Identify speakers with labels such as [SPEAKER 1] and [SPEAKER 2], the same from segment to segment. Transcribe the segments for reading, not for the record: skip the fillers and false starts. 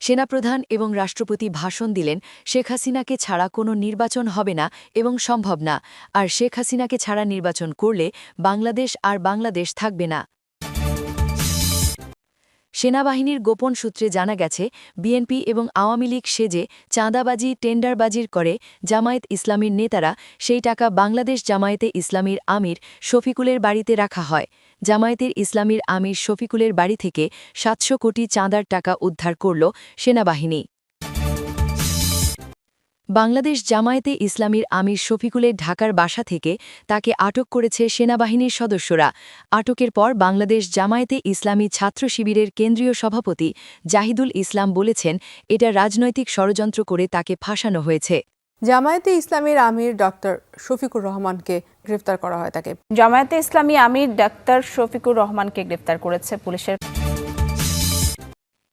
[SPEAKER 1] সেনাপ্রধান এবং রাষ্ট্রপতি ভাষণ দিলেন শেখ হাসিনাকে ছাড়া কোনো নির্বাচন হবে না এবং সম্ভব না, আর শেখ হাসিনাকে ছাড়া নির্বাচন করলে বাংলাদেশ আর বাংলাদেশ থাকবে না। সেনাবাহিনীর গোপন সূত্রে জানা গেছে, বিএনপি এবং আওয়ামী লীগ সেজে চাঁদাবাজি টেন্ডারবাজির করে জামায়াত ইসলামীর নেতারা সেই টাকা বাংলাদেশ জামায়াতে ইসলামীর আমির শফিকুলের বাড়িতে রাখা হয়। জামায়াতের ইসলামীর আমির শফিকুলের বাড়ি থেকে ৭০০ কোটি চাঁদার টাকা উদ্ধার করল সেনাবাহিনী। বাংলাদেশ জামায়াতে ইসলামীর আমির শফিকুলের ঢাকার বাসা থেকে তাকে আটক করেছে সেনাবাহিনীর সদস্যরা। আটকের পর বাংলাদেশ জামায়াতে ইসলামী ছাত্র শিবিরের কেন্দ্রীয় সভাপতি জাহিদুল ইসলাম বলেছেন, এটা রাজনৈতিক ষড়যন্ত্র করে তাকে ফাঁসানো হয়েছে।
[SPEAKER 2] জামায়াতে ইসলামীর আমির ডক্টর শফিকুর রহমানকে গ্রেফতার করা হয়। তাকে
[SPEAKER 3] জামায়াতে ইসলামী আমির ডাক্তার শফিকুর রহমানকে গ্রেফতার করেছে পুলিশের।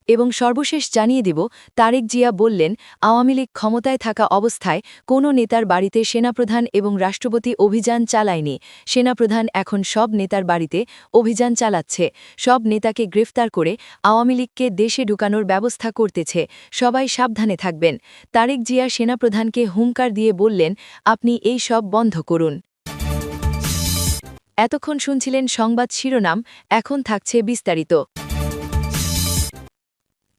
[SPEAKER 1] এবং সর্বশেষ জানিয়ে দিব, তারেক জিয়া বললেন, আওয়ামী লীগ ক্ষমতায় থাকা অবস্থায় কোনো নেতার বাড়িতে সেনাপ্রধান এবং রাষ্ট্রপতি অভিযান চালায়নি। সেনাপ্রধান এখন সব নেতার বাড়িতে অভিযান চালাচ্ছে, সব নেতাকে গ্রেফতার করে আওয়ামী লীগকে দেশে ঢুকানোর ব্যবস্থা করতেছে। সবাই সাবধানে থাকবেন। তারেক জিয়া সেনাপ্রধানকে হুঙ্কার দিয়ে বললেন, আপনি এই সব বন্ধ করুন। এতক্ষণ শুনছিলেন সংবাদ শিরোনাম, এখন থাকছে বিস্তারিত।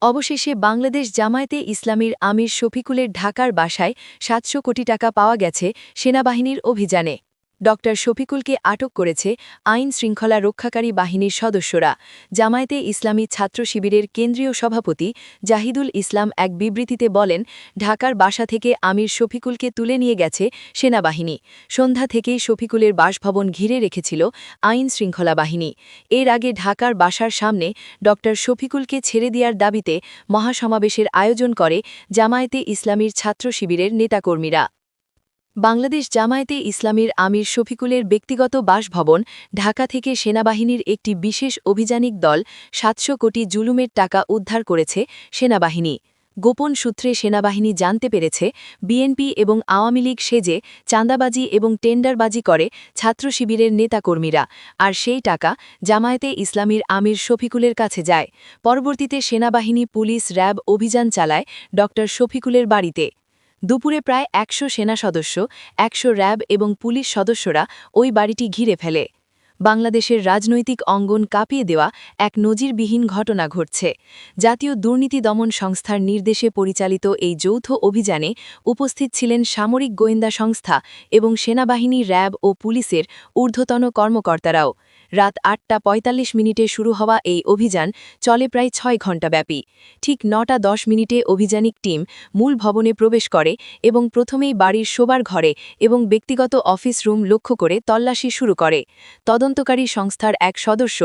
[SPEAKER 1] অবশেষে বাংলাদেশ জামায়াতে ইসলামীর আমির শফিকুলের ঢাকার বাসায় ৭০০ কোটি টাকা পাওয়া গেছে সেনাবাহিনীর অভিযানে। ডক্টর শফিকুলকে আটক করেছে আইন শৃঙ্খলা রক্ষাকারী বাহিনীর সদস্যরা। জামায়াতে ইসলামী ছাত্র শিবিরের কেন্দ্রীয় সভাপতি জাহিদুল ইসলাম এক বিবৃতিতে বলেন, ঢাকার বাসা থেকে আমির শফিকুলকে তুলে নিয়ে গেছে সেনাবাহিনী। সন্ধ্যা থেকেই শফিকুলের বাসভবন ঘিরে রেখেছিল আইন শৃঙ্খলা বাহিনী। এর আগে ঢাকার বাসার সামনে ডক্টর শফিকুলকে ছেড়ে দেওয়ার দাবিতে মহাসমাবেশের আয়োজন করে জামায়াতে ইসলামীর ছাত্র শিবিরের নেতাকর্মীরা। বাংলাদেশ জামায়াতে ইসলামীর আমির শফিকুলের ব্যক্তিগত বাসভবন ঢাকা থেকে সেনাবাহিনীর একটি বিশেষ অভিযানিক দল ৭০০ কোটি জুলুমের টাকা উদ্ধার করেছে সেনাবাহিনী। গোপন সূত্রে সেনাবাহিনী জানতে পেরেছে, বিএনপি এবং আওয়ামী লীগ সেজে চাঁদাবাজি এবং টেন্ডারবাজি করে ছাত্র শিবিরের নেতাকর্মীরা, আর সেই টাকা জামায়াতে ইসলামীর আমির শফিকুলের কাছে যায়। পরবর্তীতে সেনাবাহিনী, পুলিশ, র্যাব অভিযান চালায় ডক্টর শফিকুলের বাড়িতে। দুপুরে প্রায় ১০০ সেনা সদস্য, ১০০ র্যাব এবং পুলিশ সদস্যরা ওই বাড়িটি ঘিরে ফেলে। বাংলাদেশের রাজনৈতিক অঙ্গন কাঁপিয়ে দেওয়া এক নজিরবিহীন ঘটনা ঘটছে। জাতীয় দুর্নীতি দমন সংস্থার নির্দেশে পরিচালিত এই যৌথ অভিযানে উপস্থিত ছিলেন সামরিক গোয়েন্দা সংস্থা এবং সেনাবাহিনী, র্যাব ও পুলিশের ঊর্ধ্বতন কর্মকর্তারাও। রাত ৮টা ৪৫ মিনিটে শুরু হওয়া এই অভিযান চলে প্রায় ৬ ঘণ্টাব্যাপী। ঠিক ৯টা ১০ মিনিটে অভিযানিক টিম মূল ভবনে প্রবেশ করে এবং প্রথমেই বাড়ির শোবার ঘরে এবং ব্যক্তিগত অফিস রুম লক্ষ্য করে তল্লাশি শুরু করে। তদন্তকারী সংস্থার এক সদস্য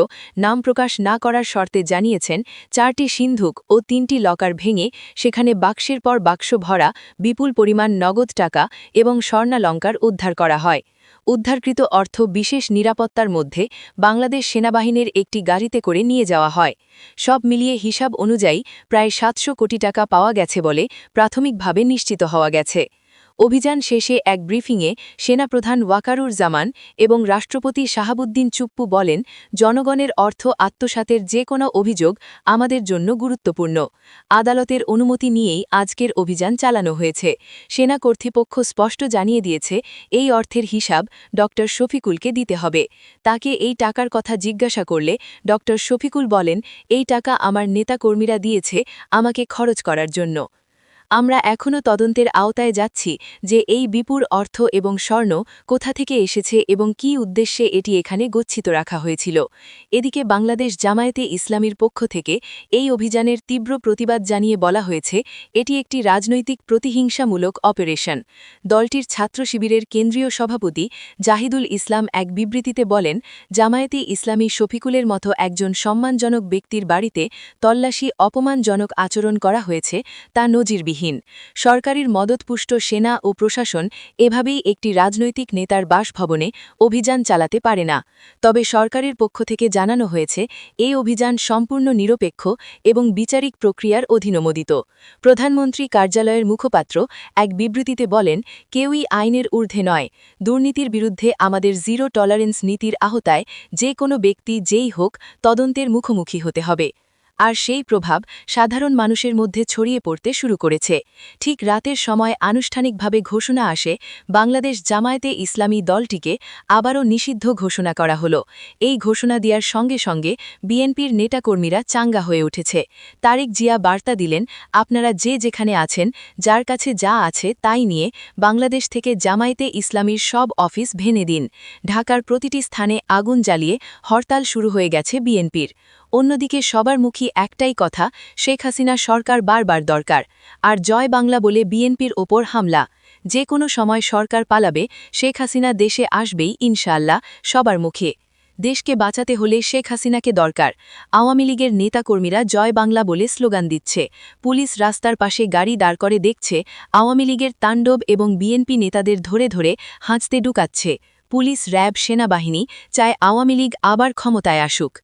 [SPEAKER 1] নাম প্রকাশ না করার শর্তে জানিয়েছেন, ৪টি সিন্ধুক ও ৩টি লকার ভেঙে সেখানে বাক্সের পর বাক্স ভরা বিপুল পরিমাণ নগদ টাকা এবং স্বর্ণালঙ্কার উদ্ধার করা হয়। উদ্ধারকৃত অর্থ বিশেষ নিরাপত্তার মধ্যে বাংলাদেশ সেনাবাহিনীর একটি গাড়িতে করে নিয়ে যাওয়া হয়। সব মিলিয়ে হিসাব অনুযায়ী প্রায় ৭০০ কোটি টাকা পাওয়া গেছে বলে প্রাথমিকভাবে নিশ্চিত হওয়া গেছে। অভিযান শেষে এক ব্রিফিংয়ে সেনাপ্রধান ওয়াকারুর জামান এবং রাষ্ট্রপতি শাহাবুদ্দিন চুপ্পু বলেন, জনগণের অর্থ আত্মসাতের যে কোনো অভিযোগ আমাদের জন্য গুরুত্বপূর্ণ। আদালতের অনুমতি নিয়েই আজকের অভিযান চালানো হয়েছে। সেনা কর্তৃপক্ষ স্পষ্ট জানিয়ে দিয়েছে, এই অর্থের হিসাব ডক্টর শফিকুলকে দিতে হবে। তাকে এই টাকার কথা জিজ্ঞাসা করলে ডক্টর শফিকুল বলেন, এই টাকা আমার নেতাকর্মীরা দিয়েছে আমাকে খরচ করার জন্য। আমরা এখনও তদন্তের আওতায় যাচ্ছি যে এই বিপুল অর্থ এবং স্বর্ণ কোথা থেকে এসেছে এবং কী উদ্দেশ্যে এটি এখানে গচ্ছিত রাখা হয়েছিল। এদিকে বাংলাদেশ জামায়াতে ইসলামীর পক্ষ থেকে এই অভিযানের তীব্র প্রতিবাদ জানিয়ে বলা হয়েছে, এটি একটি রাজনৈতিক প্রতিহিংসামূলক অপারেশন। দলটির ছাত্র শিবিরের কেন্দ্রীয় সভাপতি জাহিদুল ইসলাম এক বিবৃতিতে বলেন, জামায়াতে ইসলামী শফিকুলের মতো একজন সম্মানজনক ব্যক্তির বাড়িতে তল্লাশি অপমানজনক আচরণ করা হয়েছে, তা নজিরবিহীন। সরকারের মদতপুষ্ট সেনা ও প্রশাসন এভাবেই একটি রাজনৈতিক নেতার বাসভবনে অভিযান চালাতে পারে না। তবে সরকারের পক্ষ থেকে জানানো হয়েছে, এই অভিযান সম্পূর্ণ নিরপেক্ষ এবং বিচারিক প্রক্রিয়ার অধীনমোদিত। প্রধানমন্ত্রী কার্যালয়ের মুখপাত্র এক বিবৃতিতে বলেন, কেউই আইনের ঊর্ধ্বে নয়। দুর্নীতির বিরুদ্ধে আমাদের জিরো টলারেন্স নীতির আওতায় যে কোনো ব্যক্তি যেই হোক তদন্তের মুখোমুখি হতে হবে। আর সেই প্রভাব সাধারণ মানুষের মধ্যে ছড়িয়ে পড়তে শুরু করেছে। ঠিক রাতের সময় আনুষ্ঠানিকভাবে ঘোষণা আসে বাংলাদেশ জামায়াতে ইসলামী দলটিকে আবারও নিষিদ্ধ ঘোষণা করা হলো। এই ঘোষণা দেওয়ার সঙ্গে সঙ্গে বিএনপির নেতাকর্মীরা চাঙ্গা হয়ে উঠেছে। তারেক জিয়া বার্তা দিলেন, আপনারা যে যেখানে আছেন, যার কাছে যা আছে তাই নিয়ে বাংলাদেশ থেকে জামায়াতে ইসলামীর সব অফিস ভেঙে দিন। ঢাকার প্রতিটি স্থানে আগুন জ্বালিয়ে হরতাল শুরু হয়ে গেছে বিএনপির। অন্যদিকে সবার মুখী একটাই কথা, শেখ হাসিনা সরকার বারবার দরকার। আর জয় বাংলা বলে বিএনপির ওপর হামলা। যে কোনো সময় সরকার পালাবে, শেখ হাসিনা দেশে আসবেই ইনশাআল্লাহ, সবার মুখে। দেশকে বাঁচাতে হলে শেখ হাসিনাকে দরকার। আওয়ামী লীগের নেতাকর্মীরা জয় বাংলা বলে স্লোগান দিচ্ছে। পুলিশ রাস্তার পাশে গাড়ি দাঁড় করে দেখছে আওয়ামী লীগের তাণ্ডব এবং বিএনপি নেতাদের ধরে ধরে হাঁচতে ঢুকাচ্ছে। পুলিশ, র্যাব, সেনাবাহিনী চায় আওয়ামী লীগ আবার ক্ষমতায় আসুক।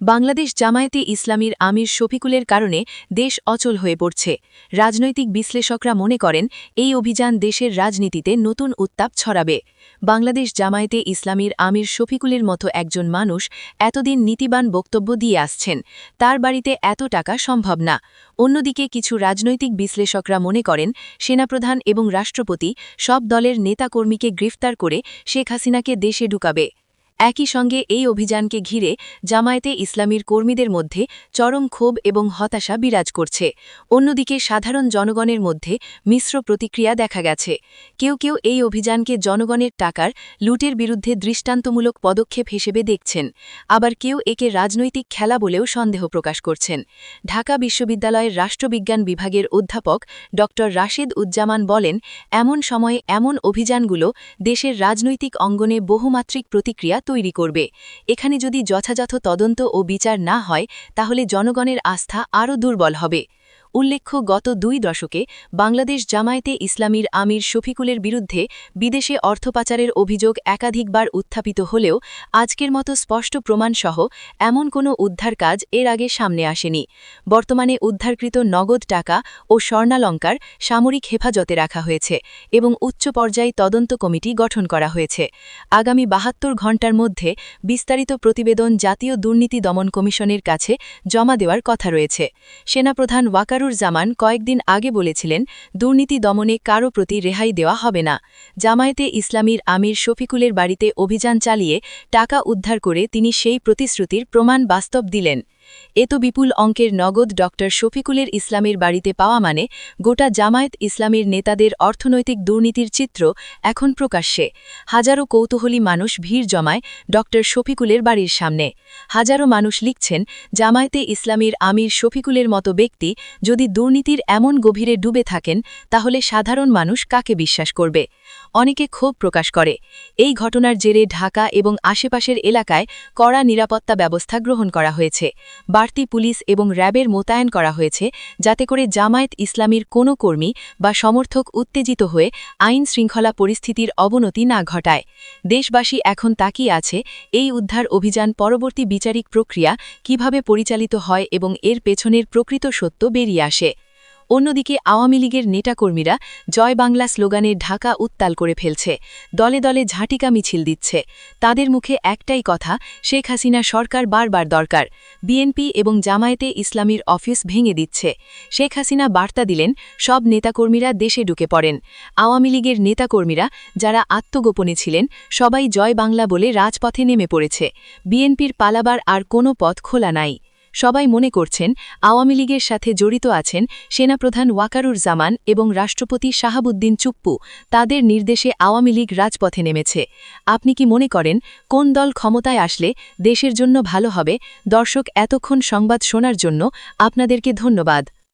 [SPEAKER 1] বাংলাদেশ জামায়াতে ইসলামীর আমির শফিকুলের কারণে দেশ অচল হয়ে পড়ছে। রাজনৈতিক বিশ্লেষকরা মনে করেন এই অভিযান দেশের রাজনীতিতে নতুন উত্তাপ ছড়াবে। বাংলাদেশ জামায়াতে ইসলামীর আমির শফিকুলের মতো একজন মানুষ এতদিন নীতিবান বক্তব্য দিয়ে আসছেন, তার বাড়িতে এত টাকা সম্ভব না। অন্যদিকে কিছু রাজনৈতিক বিশ্লেষকরা মনে করেন সেনাপ্রধান এবং রাষ্ট্রপতি সব দলের নেতাকর্মীকে গ্রেফতার করে শেখ হাসিনাকে দেশে ঢুকাবে। একই সঙ্গে এই অভিযানকে ঘিরে জামায়াতে ইসলামীর কর্মীদের মধ্যে চরম ক্ষোভ এবং হতাশা বিরাজ করছে। অন্যদিকে সাধারণ জনগণের মধ্যে মিশ্র প্রতিক্রিয়া দেখা গেছে। কেউ কেউ এই অভিযানকে জনগণের টাকার লুটের বিরুদ্ধে দৃষ্টান্তমূলক পদক্ষেপ হিসেবে দেখছেন, আবার কেউ একে রাজনৈতিক খেলা বলেও সন্দেহ প্রকাশ করছেন। ঢাকা বিশ্ববিদ্যালয়ের রাষ্ট্রবিজ্ঞান বিভাগের অধ্যাপক ড রাশেদ উজ্জামান বলেন, এমন সময়ে এমন অভিযানগুলো দেশের রাজনৈতিক অঙ্গনে বহুমাত্রিক প্রতিক্রিয়া তৈরি করবে। এখানে যদি যথাযথ তদন্ত ও বিচার না হয়, তাহলে জনগণের আস্থা আরও দুর্বল হবে। উল্লেখ্য, গত 2 দশকে বাংলাদেশ জামায়াতে ইসলামীর আমির শফিকুলের বিরুদ্ধে বিদেশে অর্থ পাচারের অভিযোগ একাধিকবার উত্থাপিত হলেও আজকের মতো স্পষ্ট প্রমাণসহ এমন কোনো উদ্ধার কাজ এর আগে সামনে আসেনি। বর্তমানে উদ্ধারকৃত নগদ টাকা ও স্বর্ণালঙ্কার সামরিক হেফাজতে রাখা হয়েছে এবং উচ্চ পর্যায়ে তদন্ত কমিটি গঠন করা হয়েছে। আগামী 72 ঘণ্টার মধ্যে বিস্তারিত প্রতিবেদন জাতীয় দুর্নীতি দমন কমিশনের কাছে জমা দেওয়ার কথা রয়েছে। সেনাপ্রধান ওয়াকারুজ্জামান কয়েকদিন আগে বলেছিলেন, দুর্নীতি দমনে কারও প্রতি রেহাই দেওয়া হবে না। জামায়াতে ইসলামীর আমির শফিকুলের বাড়িতে অভিযান চালিয়ে টাকা উদ্ধার করে তিনি সেই প্রতিশ্রুতির প্রমাণ বাস্তব দিলেন। এত বিপুল অঙ্কের নগদ ড শফিকুলের ইসলামের বাড়িতে পাওয়া মানে গোটা জামায়াত ইসলামীর নেতাদের অর্থনৈতিক দুর্নীতির চিত্র এখন প্রকাশ্যে। হাজারো কৌতূহলী মানুষ ভিড় জমায় ড শফিকুলের বাড়ির সামনে। হাজারো মানুষ লিখছেন, জামায়াতে ইসলামীর আমির শফিকুলের মতো ব্যক্তি যদি দুর্নীতির এমন গভীরে ডুবে থাকেন, তাহলে সাধারণ মানুষ কাকে বিশ্বাস করবে? অনেকে ক্ষোভ প্রকাশ করে। এই ঘটনার জেরে ঢাকা এবং আশেপাশের এলাকায় কড়া নিরাপত্তা ব্যবস্থা গ্রহণ করা হয়েছে। বাড়তি পুলিশ এবং র্যাবের মোতায়েন করা হয়েছে, যাতে করে জামায়াত ইসলামীর কোনো কর্মী বা সমর্থক উত্তেজিত হয়ে আইন শৃঙ্খলা পরিস্থিতির অবনতি না ঘটায়। দেশবাসী এখন তাকিয়ে আছে এই উদ্ধার অভিযান পরবর্তী বিচারিক প্রক্রিয়া কিভাবে পরিচালিত হয় এবং এর পেছনের প্রকৃত সত্য বেরিয়ে আসে। অন্যদিকে আওয়ামী লীগের নেতাকর্মীরা জয় বাংলা স্লোগানে ঢাকা উত্তাল করে ফেলছে, দলে দলে ঝাঁটিকা মিছিল দিচ্ছে। তাদের মুখে একটাই কথা, শেখ হাসিনা সরকার বারবার দরকার। বিএনপি এবং জামায়াতে ইসলামীর অফিস ভেঙে দিচ্ছে। শেখ হাসিনা বার্তা দিলেন, সব নেতাকর্মীরা দেশে ঢুকে পড়েন। আওয়ামী লীগের নেতাকর্মীরা যারা আত্মগোপনে ছিলেন, সবাই জয় বাংলা বলে রাজপথে নেমে পড়েছে। বিএনপির পালাবার আর কোনো পথ খোলা নাই। সবাই মনে করছেন আওয়ামী লীগের সাথে জড়িত আছেন সেনাপ্রধান ওয়াকারুজ্জামান এবং রাষ্ট্রপতি শাহাবুদ্দিন চুপ্পু। তাদের নির্দেশে আওয়ামী লীগ রাজপথে নেমেছে। আপনি কি মনে করেন কোন দল ক্ষমতায় আসলে দেশের জন্য ভালো হবে? দর্শক, এতক্ষণ সংবাদ শোনার জন্য আপনাদেরকে ধন্যবাদ।